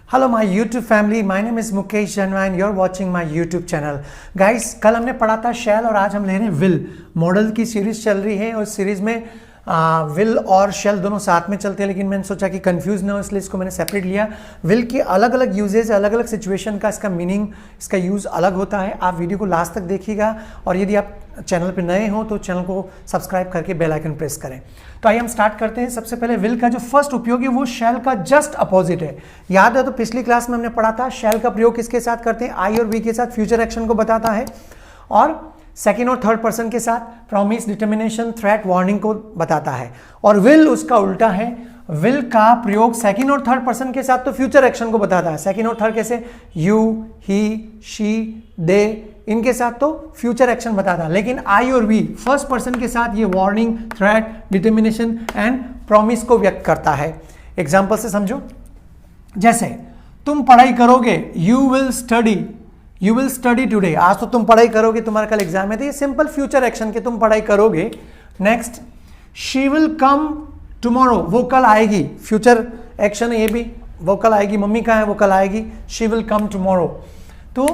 Hello my YouTube family, my name is Mukesh Jainwa and you are watching my YouTube channel. Guys, कल हमने पढ़ा था शैल और आज हम ले रहे हैं विल। मॉडल की सीरीज चल रही है और सीरीज में विल और शेल दोनों साथ में चलते हैं, लेकिन मैंने सोचा कि कंफ्यूज ना हो इसलिए इसको मैंने सेपरेट लिया। विल के अलग अलग यूजेज, अलग अलग सिचुएशन का इसका मीनिंग, इसका यूज़ अलग होता है। आप वीडियो को लास्ट तक देखिएगा और यदि आप चैनल पर नए हो तो चैनल को सब्सक्राइब करके बेल आइकन प्रेस करें। तो आइए हम स्टार्ट करते हैं। सबसे पहले विल का जो फर्स्ट उपयोग है वो शैल का जस्ट अपोजिट है। याद है तो पिछली क्लास में हमने पढ़ा था शैल का प्रयोग किसके साथ करते हैं, आई और वी के साथ फ्यूचर एक्शन को बताता है, और सेकेंड और थर्ड पर्सन के साथ प्रॉमिस, डिटर्मिनेशन, थ्रेट, वार्निंग को बताता है। और विल उसका उल्टा है। विल का प्रयोग सेकेंड और थर्ड पर्सन के साथ तो फ्यूचर एक्शन को बताता है। सेकेंड और थर्ड कैसे, यू, ही, शी, दे, इनके साथ तो फ्यूचर एक्शन बताता है। लेकिन आई और वी फर्स्ट पर्सन के साथ ये warning, threat, determination and promise को व्यक्त करता है। एग्जाम्पल से समझो, जैसे तुम पढ़ाई करोगे, यू विल स्टडी टुडे। आज तो तुम पढ़ाई करोगे, तुम्हारा कल एग्जाम है, तो ये सिंपल फ्यूचर एक्शन के तुम पढ़ाई करोगे। Next, she will come tomorrow, वो कल आएगी, फ्यूचर एक्शन है ये भी, वो कल आएगी। मम्मी कहाँ है, वो कल आएगी, शी विल कम टुमारो। तो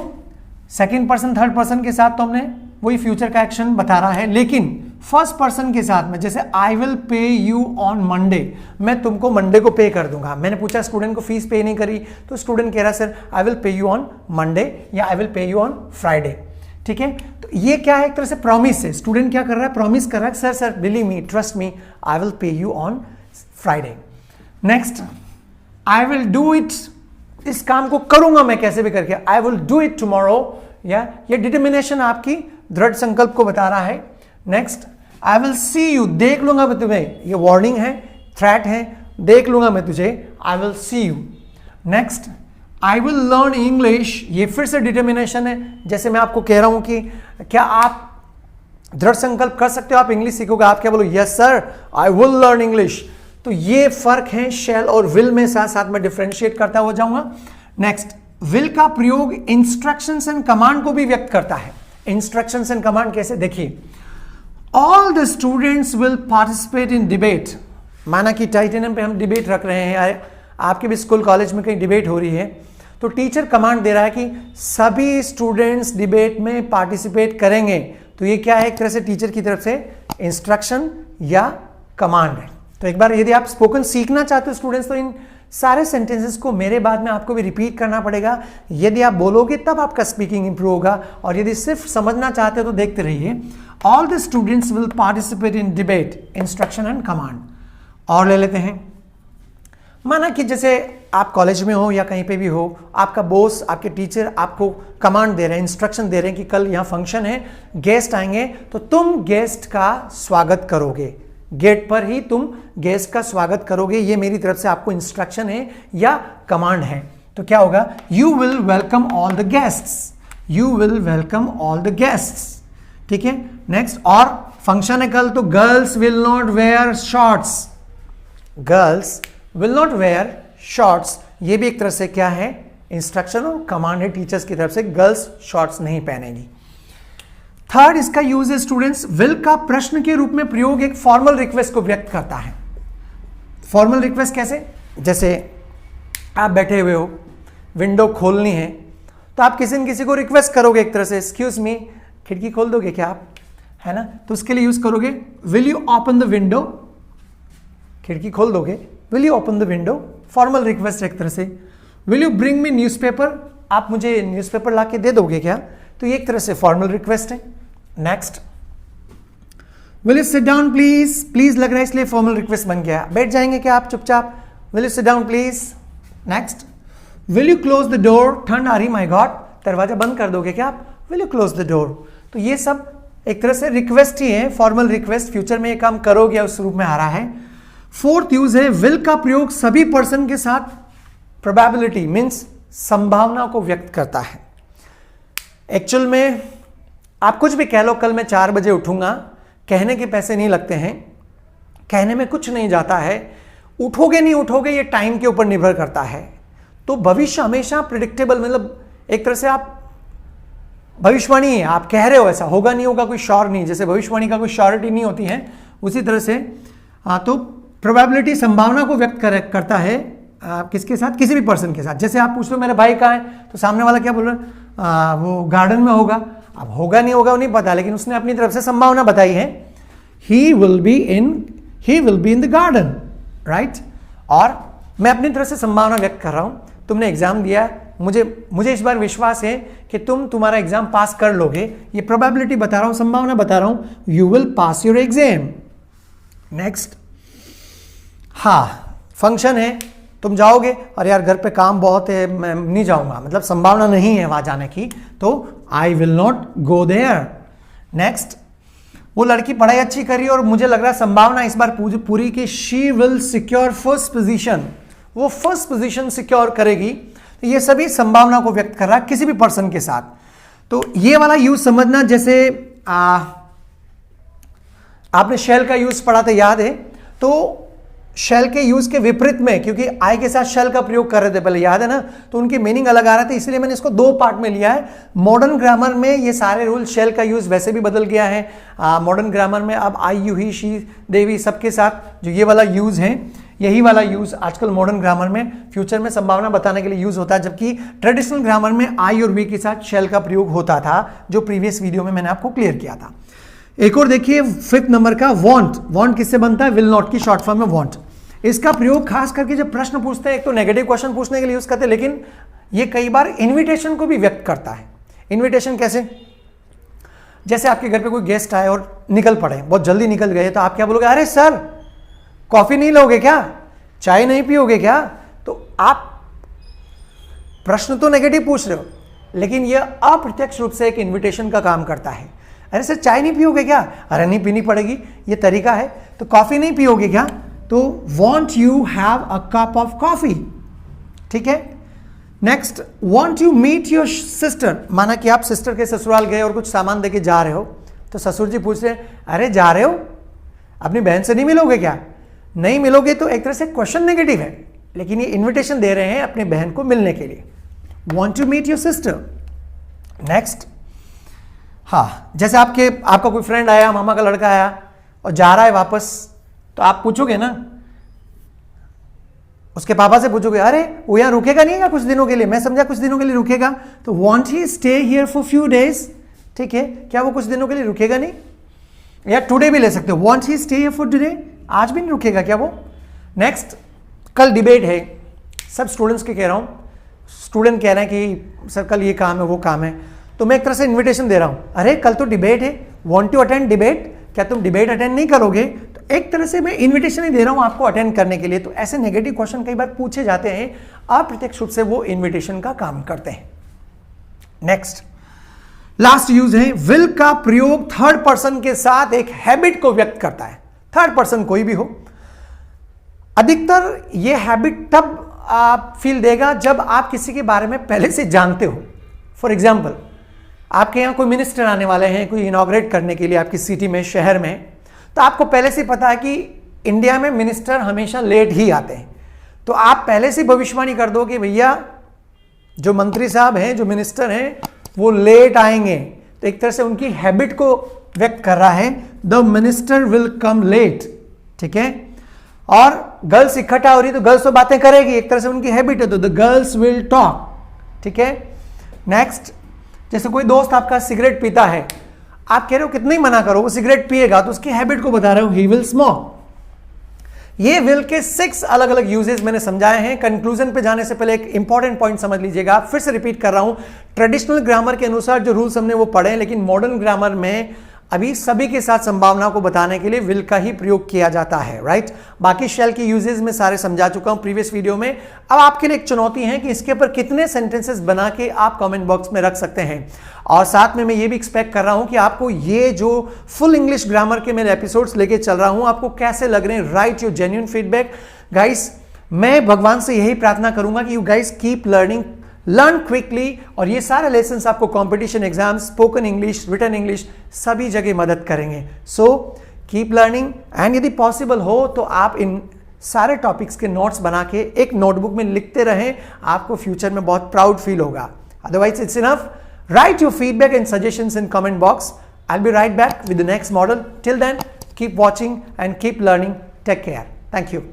सेकेंड पर्सन थर्ड पर्सन के साथ तो हमने वही फ्यूचर का एक्शन बता रहा है, लेकिन फर्स्ट पर्सन के साथ में जैसे आई will pay you on Monday, मैं तुमको मंडे को पे कर दूंगा। मैंने पूछा स्टूडेंट को फीस पे नहीं करी, तो स्टूडेंट कह रहा sir I will pay you on Monday या I will pay you on Friday. ठीक है, तो ये क्या है, एक तरह से प्रॉमिस है। स्टूडेंट क्या कर रहा है, प्रॉमिस कर रहा है, sir believe me, trust me, I will pay you on Friday. Next, I will do it, इस काम को करूंगा मैं कैसे भी करके, I will do it tomorrow, या ये डिटर्मिनेशन आपकी दृढ़ संकल्प को बता रहा है। Next, I will see you, देख लूंगा मैं तुम्हें, ये वार्निंग है, थ्रेट है, देख लूंगा मैं तुझे, I will see you. Next, I will learn English, ये फिर से डिटर्मिनेशन है। जैसे मैं आपको कह रहा हूं कि क्या आप दृढ़ संकल्प कर सकते हो आप इंग्लिश सीखोगे, आप क्या बोलो, yes sir I will learn English. तो ये फर्क है शैल और विल में, साथ साथ में डिफ्रेंशिएट करता हो जाऊंगा। नेक्स्ट, विल का प्रयोग इंस्ट्रक्शंस एंड कमांड को भी व्यक्त करता है। इंस्ट्रक्शंस एंड कमांड कैसे, देखिए, all the students will participate in debate. माना कि टाइटेनियम पे हम डिबेट रख रहे हैं, आपके भी स्कूल कॉलेज में कहीं डिबेट हो रही है, तो टीचर कमांड दे रहा है कि सभी स्टूडेंट्स डिबेट में पार्टिसिपेट करेंगे। तो ये क्या है, एक तरह से टीचर की तरफ से इंस्ट्रक्शन या कमांड है। तो एक बार यदि आप स्पोकन सीखना चाहते हो स्टूडेंट्स, तो इन सारे सेंटेंसेस को मेरे बाद में आपको भी रिपीट करना पड़ेगा। यदि आप बोलोगे तब आपका स्पीकिंग इंप्रूव होगा, और यदि सिर्फ समझना चाहते हो तो देखते रहिए। All the students will participate in debate, instruction and command. और ले लेते हैं, माना कि जैसे आप कॉलेज में हो या कहीं पे भी हो, आपका बॉस, आपके टीचर आपको कमांड दे रहे हैं, इंस्ट्रक्शन दे रहे हैं कि कल यहाँ फंक्शन है, गेस्ट आएंगे, तो तुम गेस्ट का स्वागत करोगे, गेट पर ही तुम गेस्ट का स्वागत करोगे। ये मेरी तरफ से आपको इंस्ट्रक्शन है या कमांड है। तो क्या होगा, you will welcome all the guests, you will welcome all the guests. ठीक है, नेक्स्ट, और फंक्शन है कल, तो girls will not wear shorts, girls will not wear shorts, ये भी एक तरह से क्या है, इंस्ट्रक्शन और कमांड है टीचर्स की तरफ से, गर्ल्स शॉर्ट्स नहीं पहनेगी। थर्ड, इसका यूज है स्टूडेंट्स, विल का प्रश्न के रूप में प्रयोग एक फॉर्मल रिक्वेस्ट को व्यक्त करता है। फॉर्मल रिक्वेस्ट कैसे, जैसे आप बैठे हुए हो, विंडो खोलनी है, तो आप किसी न किसी को रिक्वेस्ट करोगे एक तरह से, एक्सक्यूज मी, खिड़की खोल दोगे क्या आप, है ना, तो उसके लिए यूज करोगे will you open the window, खिड़की खोल दोगे, will you open the window, formal request एक तरह से। Will you bring me newspaper, आप मुझे न्यूज़पेपर ला के दे दोगे क्या, तो ये एक तरह से फॉर्मल रिक्वेस्ट है। Next, will you sit down please, please लग रहा है इसलिए फॉर्मल रिक्वेस्ट बन गया, बैठ जाएंगे क्या आप चुपचाप, will you sit down please. Next, will you close the door, ठंड आ रही माय गॉड, दरवाजा बंद कर दोगे क्या आप, will you close the door. तो ये सब एक तरह से रिक्वेस्ट ही है, फॉर्मल रिक्वेस्ट, फ्यूचर में ये काम करोगे उस रूप में आ रहा है। फोर्थ यूज है, विल का प्रयोग सभी पर्सन के साथ प्रोबेबिलिटी मीन्स संभावना को व्यक्त करता है। एक्चुअल में आप कुछ भी कह लो, कल मैं 4 बजे उठूंगा, कहने के पैसे नहीं लगते हैं, कहने में कुछ नहीं जाता है, उठोगे नहीं उठोगे ये टाइम के ऊपर निर्भर करता है। तो भविष्य हमेशा प्रिडिक्टेबल, मतलब एक तरह से आप भविष्यवाणी है, आप कह रहे हो ऐसा होगा नहीं होगा, कोई श्योर नहीं, जैसे भविष्यवाणी का कोई श्योरिटी नहीं होती है, उसी तरह से तो प्रोबेबिलिटी संभावना को व्यक्त करता है किसके साथ, किसी भी पर्सन के साथ। जैसे आप पूछ लो मेरे भाई कहाँ है, तो सामने वाला क्या बोल रहा है, वो गार्डन में होगा। अब होगा नहीं होगा वो नहीं पता, लेकिन उसने अपनी तरफ से संभावना बताई है, he will be in the garden, right. और मैं अपनी तरफ से संभावना व्यक्त कर रहा हूं। तुमने एग्जाम दिया, मुझे इस बार विश्वास है कि तुम्हारा एग्जाम पास कर लोगे। ये प्रोबेबिलिटी बता रहा हूं, संभावना बता रहा हूं, you will pass your exam. Next, हाँ फंक्शन है, तुम जाओगे और यार घर पे काम बहुत है, मैं नहीं जाऊंगा, मतलब संभावना नहीं है वहां जाने की, तो I will not go there. Next, वो लड़की पढ़ाई अच्छी कर रही है और मुझे लग रहा है संभावना इस बार पूरी की she will secure first position, वो फर्स्ट पोजीशन सिक्योर करेगी। तो ये सभी संभावना को व्यक्त कर रहा है किसी भी पर्सन के साथ। तो ये वाला यूज समझना, जैसे आपने शेल का यूज पढ़ा था, याद है? तो शेल के यूज के विपरीत में, क्योंकि आई के साथ शेल का प्रयोग कर रहे थे पहले, याद है ना, तो उनकी मीनिंग अलग आ रहा था, इसलिए मैंने इसको दो पार्ट में लिया है। मॉडर्न ग्रामर में ये सारे रूल, शेल का यूज वैसे भी बदल गया है। मॉडर्न ग्रामर में अब आई, यू, ही, शी, देवी सबके साथ जो ये वाला यूज है, यही वाला यूज आजकल मॉडर्न ग्रामर में फ्यूचर में संभावना बताने के लिए यूज होता है, जबकि ट्रेडिशनल ग्रामर में आई और वी के साथ शेल का प्रयोग होता था, जो प्रीवियस वीडियो में मैंने आपको क्लियर किया था। एक और देखिए 5th नंबर का वांट। वांट किससे बनता है? विल नॉट की शॉर्ट फॉर्म में वांट। इसका प्रयोग खास करके जब प्रश्न पूछते हैं, एक तो नेगेटिव क्वेश्चन पूछने के लिए यूज करते हैं, लेकिन ये कई बार इन्विटेशन को भी व्यक्त करता है। इन्विटेशन कैसे? जैसे आपके घर पे कोई गेस्ट आए और निकल पड़े, बहुत जल्दी निकल गए, तो आप क्या बोलोगे? अरे सर कॉफी नहीं लोगे क्या? चाय नहीं पियोगे क्या? तो आप प्रश्न तो नेगेटिव पूछ रहे हो, लेकिन यह अप्रत्यक्ष रूप से एक इन्विटेशन का काम करता है। अरे सर चाय नहीं पियोगे क्या? अरे नहीं पीनी पड़ेगी, ये तरीका है। तो कॉफी नहीं पियोगे क्या? तो want you have a cup of coffee, ठीक है। Next, want you meet your sister. माना कि आप सिस्टर के ससुराल गए और कुछ सामान देके जा रहे हो, तो ससुर जी पूछ रहे हैं, अरे जा रहे हो, अपनी बहन से नहीं मिलोगे क्या? नहीं मिलोगे, तो एक तरह से क्वेश्चन नेगेटिव है, लेकिन ये इन्विटेशन दे रहे हैं अपनी बहन को मिलने के लिए। Want to meet your sister. Next, हाँ जैसे आपका कोई फ्रेंड आया, मामा का लड़का आया और जा रहा है वापस, तो आप पूछोगे ना, उसके पापा से पूछोगे, अरे वो यहाँ रुकेगा नहीं क्या कुछ दिनों के लिए? मैं समझा कुछ दिनों के लिए रुकेगा, तो want he stay here for few days, ठीक है, क्या वो कुछ दिनों के लिए रुकेगा नहीं? या टुडे भी ले सकते हो, want he stay here for today, आज भी नहीं रुकेगा क्या वो? नेक्स्ट, कल डिबेट है, सब स्टूडेंट्स के कह रहा हूं, स्टूडेंट कह रहे हैं कि सर कल ये काम है वो काम है, तो मैं एक तरह से इन्विटेशन दे रहा हूं, अरे कल तो डिबेट है, वॉन्ट टू अटेंड डिबेट, क्या तुम डिबेट अटेंड नहीं करोगे? तो एक तरह से मैं इन्विटेशन ही दे रहा हूं आपको अटेंड करने के लिए। तो ऐसे नेगेटिव क्वेश्चन कई बार पूछे जाते हैं, अप्रत्यक्ष रूप से वो इन्विटेशन का काम करते हैं। नेक्स्ट, लास्ट यूज है, विल का प्रयोग थर्ड पर्सन के साथ एक हैबिट को व्यक्त करता है। थर्ड पर्सन कोई भी हो, अधिकतर ये हैबिट तब आप फील देगा जब आप किसी के बारे में पहले से जानते हो। फॉर एग्जाम्पल, आपके यहाँ कोई मिनिस्टर आने वाले हैं, कोई इनॉग्रेट करने के लिए आपकी सिटी में, शहर में, तो आपको पहले से पता है कि इंडिया में मिनिस्टर हमेशा लेट ही आते हैं, तो आप पहले से भविष्यवाणी कर दो कि भैया जो मंत्री साहब हैं, जो मिनिस्टर हैं, वो लेट आएंगे। तो एक तरह से उनकी हैबिट को व्यक्त कर रहा है, the minister will come late, ठीक है। और गर्ल्स इकट्ठा हो रही तो गर्ल्स तो बातें करेगी, एक तरह से उनकी हैबिट है, तो द गर्ल्स विल टॉक, ठीक है। नेक्स्ट, जैसे कोई दोस्त आपका सिगरेट पीता है, आप कह रहे हो कितना ही मना करो वो सिगरेट पिएगा, तो उसकी हैबिट को बता रहे हो, ही विल स्मोक। ये विल के 6 अलग अलग यूजेस मैंने समझाए हैं। कंक्लूजन पे जाने से पहले एक इंपॉर्टेंट पॉइंट समझ लीजिएगा, फिर से रिपीट कर रहा हूं, ट्रेडिशनल ग्रामर के अनुसार जो रूल्स हमने वो पढ़े हैं, लेकिन मॉडर्न ग्रामर में अभी सभी के साथ संभावना को बताने के लिए विल का ही प्रयोग किया जाता है, राइट। बाकी शेल की यूजेस में सारे समझा चुका हूं प्रीवियस वीडियो में। अब आपके लिए एक चुनौती है कि इसके ऊपर कितने सेंटेंसेस बना के आप कमेंट बॉक्स में रख सकते हैं, और साथ में मैं ये भी एक्सपेक्ट कर रहा हूं कि आपको ये जो फुल इंग्लिश ग्रामर के मेरे एपिसोड्स लेके चल रहा हूं, आपको कैसे लग रहे हैं। Write your genuine feedback guys. मैं भगवान से यही प्रार्थना करूंगा कि you guys keep learning, learn quickly, और ये सारे लेसन्स आपको competition exam, spoken English, written English सभी जगह मदद करेंगे। सो कीप लर्निंग, एंड यदि पॉसिबल हो तो आप इन सारे टॉपिक्स के नोट्स बना के एक नोटबुक में लिखते रहें, आपको फ्यूचर में बहुत प्राउड फील होगा। Otherwise it's enough. Write your feedback and suggestions in comment box. I'll be right back with the next model. Till then, keep watching and keep learning. Take care. Thank you.